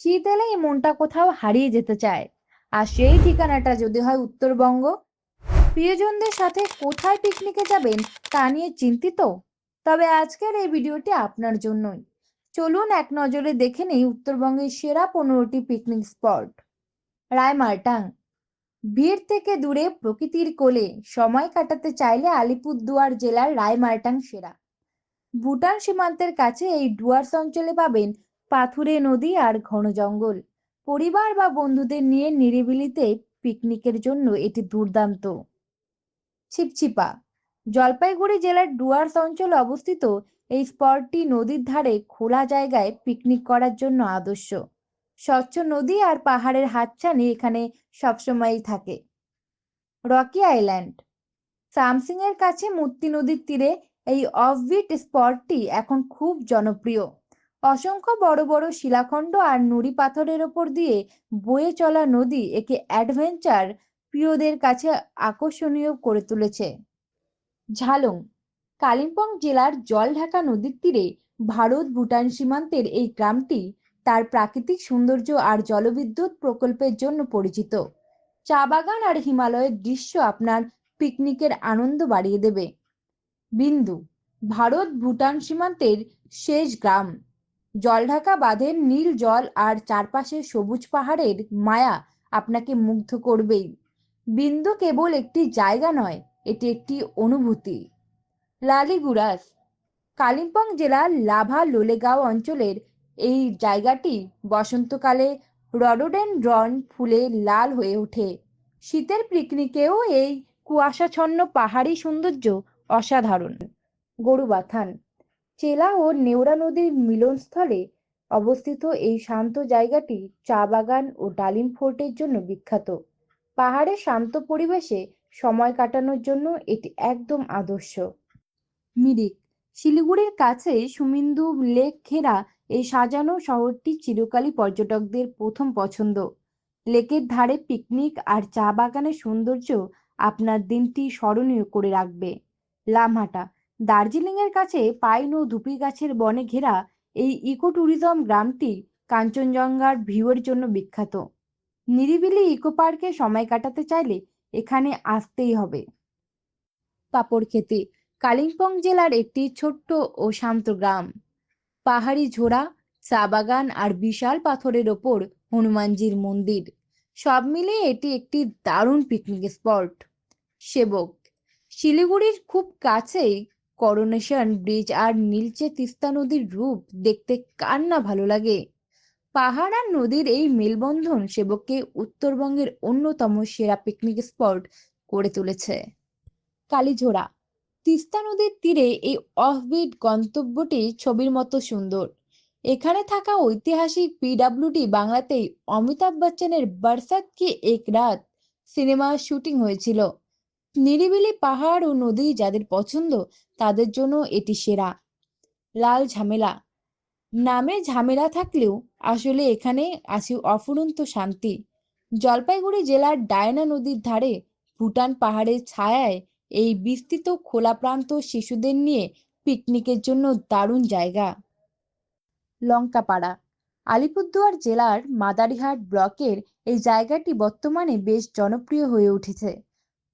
শীত এলেই মনটা কোথাও হারিয়ে যেতে চায়, আর সেই ঠিকানাটা যদি হয় উত্তরবঙ্গ। প্রিয়জনদের সাথে কোথায় পিকনিকে যাবেন তা নিয়ে চিন্তিত? তবে আজকের এই ভিডিওটি আপনার জন্যই। চলুন এক নজরে দেখে নেই উত্তরবঙ্গের সেরা 15টি পিকনিক স্পট। রায়মার্টাং। ভিড় থেকে দূরে প্রকৃতির কোলে সময় কাটাতে চাইলে আলিপুরদুয়ার জেলার রায়মার্টাং সেরা। ভুটান সীমান্তের কাছে এই ডুয়ার্স অঞ্চলে পাবেন পাথুরে নদী আর ঘন জঙ্গল। পরিবার বা বন্ধুদের নিয়ে নিরিবিলিতে পিকনিকের জন্য এটি দুর্দান্ত। ছিপছিপা। জলপাইগুড়ি জেলার ডুয়ার্স অঞ্চলে অবস্থিত এই স্পটটি নদীর ধারে খোলা জায়গায় পিকনিক করার জন্য আদর্শ। স্বচ্ছ নদী আর পাহাড়ের হাতছানি এখানে সবসময়ই থাকে। Rocky island. সামসিং এর কাছে মূর্তি নদীর তীরে এই অফবিট স্পটটি এখন খুব জনপ্রিয়। অসংখ্য বড় বড় শিলাখণ্ড আর নুড়ি পাথরের ওপর দিয়ে বয়ে চলা নদী একে অ্যাডভেঞ্চার প্রিয়দের কাছে আকর্ষণীয় করে তুলেছে। ঝালং। কালিম্পং জেলার জলঢাকা নদীর তীরে ভারত ভুটান সীমান্তের এই গ্রামটি তার প্রাকৃতিক সৌন্দর্য আর জলবিদ্যুৎ প্রকল্পের জন্য পরিচিত। চা বাগান আর হিমালয়ের দৃশ্য আপনার পিকনিকের আনন্দ বাড়িয়ে দেবে। বিন্দু। ভারত ভুটান সীমান্তের শেষ গ্রাম। জলঢাকা বাঁধের নীল জল আর চারপাশে সবুজ পাহাড়ের মায়া আপনাকে মুগ্ধ করবেই। বিন্দু কেবল একটি জায়গা নয়, এটি একটি অনুভূতি। লালিগুড়াস। কালিম্পং জেলার লাভা লোলেগাঁও অঞ্চলের এই জায়গাটি বসন্তকালে রডোডেনড্রন ফুলে লাল হয়ে ওঠে। শীতের পিকনিকেও এই কুয়াশাচ্ছন্ন পাহাড়ি সৌন্দর্য অসাধারণ। গরুবাথান। চেলা ও নেওড়া নদীর মিলনস্থলে অবস্থিত এই শান্ত জায়গাটি চা বাগান ও ডালিম ফোর্টের জন্য বিখ্যাত। পাহাড়ের শান্ত পরিবেশে সময় কাটানোর জন্য এটি একদম আদর্শ। মিরিক। শিলিগুড়ির কাছে সুমিন্দু লেক ঘেরা এই সাজানো শহরটি চিরকালই পর্যটকদের প্রথম পছন্দ। লেকের ধারে পিকনিক আর চা বাগানের সৌন্দর্য আপনার দিনটি স্মরণীয় করে রাখবে। লামহাটা। দার্জিলিং এর কাছে পাইন ও ধুপি গাছের বনে ঘেরা এই ইকো ট্যুরিজম গ্রামটি কাঞ্চনজঙ্ঘার ভিউয়ের জন্য বিখ্যাত। নিরিবিলি ইকো পার্কে সময় কাটাতে চাইলে এখানে আসতেই হবে। পাপড়খেতে। কালিম্পং জেলার একটি ছোট্ট ও শান্ত গ্রাম। পাহাড়ি ঝোড়া, চা বাগান আর বিশাল পাথরের ওপর হনুমানজির মন্দির, সব মিলিয়ে এটি একটি দারুণ পিকনিক স্পট। সেবক। শিলিগুড়ির খুব কাছেই করোনেশন ব্রিজ আর নীলচে তিস্তা নদীর রূপ দেখতে কার না ভালো লাগে। পাহাড় আর নদীর এই মেলবন্ধন সেবককে উত্তরবঙ্গের অন্যতম সেরা পিকনিক স্পট করে তুলেছে। কালীঝোড়া। তিস্তা নদীর তীরে এই অফবিট গন্তব্যটি ছবির মতো সুন্দর। এখানে থাকা ঐতিহাসিক পিডব্লিউডি বাংলাতেই অমিতাভ বচ্চনের বরসাত কি এক রাত সিনেমার শুটিং হয়েছিল। নিরিবিলি পাহাড় ও নদী যাদের পছন্দ তাদের জন্য এটি সেরা। লাল ঝামেলা। নামে ঝামেলা থাকলেও আসলে এখানে আছে অফুরন্ত শান্তি। জলপাইগুড়ি জেলার ডায়না নদীর ধারে ভুটান পাহাড়ের ছায়ায় এই বিস্তৃত খোলা প্রান্ত শিশুদের নিয়ে পিকনিকের জন্য দারুণ জায়গা। লঙ্কাপাড়া। আলিপুরদুয়ার জেলার মাদারিহাট ব্লকের এই জায়গাটি বর্তমানে বেশ জনপ্রিয় হয়ে উঠেছে।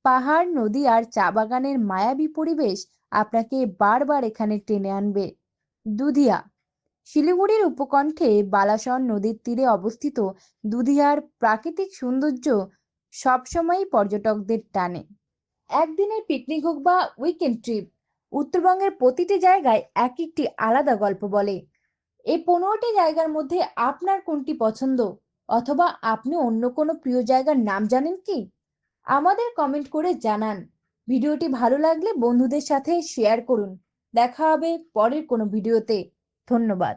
পাহাড়, নদী আর চা বাগানের মায়াবী পরিবেশ আপনাকে বারবার এখানে টেনে আনবে। দুধিয়া। শিলিগুড়ির উপকণ্ঠে বালাসন নদীর তীরে অবস্থিত দুধিয়ার প্রাকৃতিক সৌন্দর্য সবসময়ই পর্যটকদের টানে। একদিনের পিকনিক হোক বা উইকেন্ড ট্রিপ, উত্তরবঙ্গের প্রতিটি জায়গায় এক একটি আলাদা গল্প বলে। এই 15টি জায়গার মধ্যে আপনার কোনটি পছন্দ, অথবা আপনি অন্য কোনো প্রিয় জায়গার নাম জানেন কি? আমাদের কমেন্ট করে জানান। ভিডিওটি ভালো লাগলে বন্ধুদের সাথে শেয়ার করুন। দেখা হবে পরের কোনো ভিডিওতে। ধন্যবাদ।